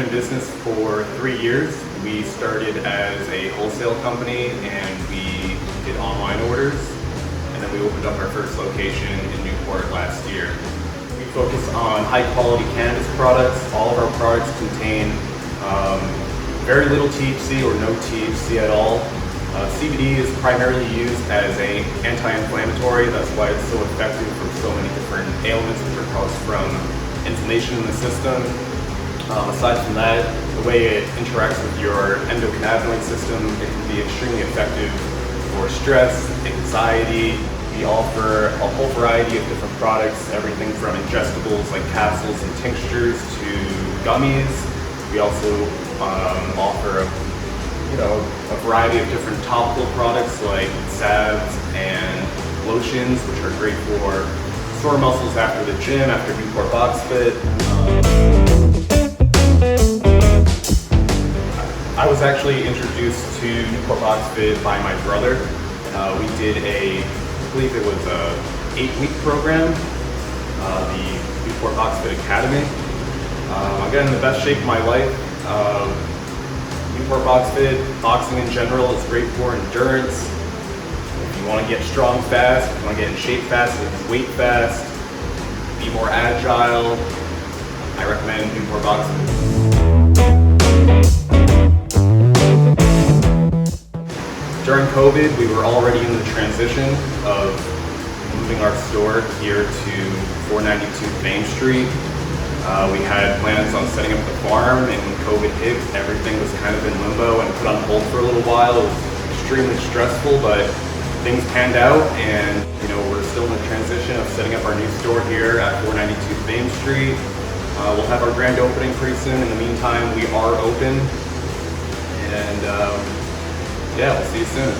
in business for 3 years. We started as a wholesale company and we did online orders, and then we opened up our first location in Newport last year. We focus on high quality cannabis products. All of our products contain very little THC or no THC at all. CBD is primarily used as an anti-inflammatory. That's why it's so effective for so many different ailments which are caused from inflammation in the system. Aside from that, the way it interacts with your endocannabinoid system, it can be extremely effective for stress, anxiety. We offer a whole variety of different products, everything from ingestibles like capsules and tinctures to gummies. We also offer a variety of different topical products like salves and lotions, which are great for sore muscles after the gym, after Newport Boxfit. I was actually introduced to Newport Boxfit by my brother. We did I believe it was a 8-week program, the Newport Boxfit Academy. I got in the best shape of my life. Newport Boxfit, boxing in general, is great for endurance. If you want to get strong fast, if you want to get in shape fast, lose weight fast, be more agile, I recommend Newport Boxfit. During COVID, we were already in the transition of moving our store here to 492 Thames Street. We had plans on setting up the farm, and when COVID hit, everything was kind of in limbo and put on hold for a little while. It was extremely stressful, but things panned out, and we're still in the transition of setting up our new store here at 492 Thames Street. We'll have our grand opening pretty soon. In the meantime, we are open, and yeah, we'll see you soon.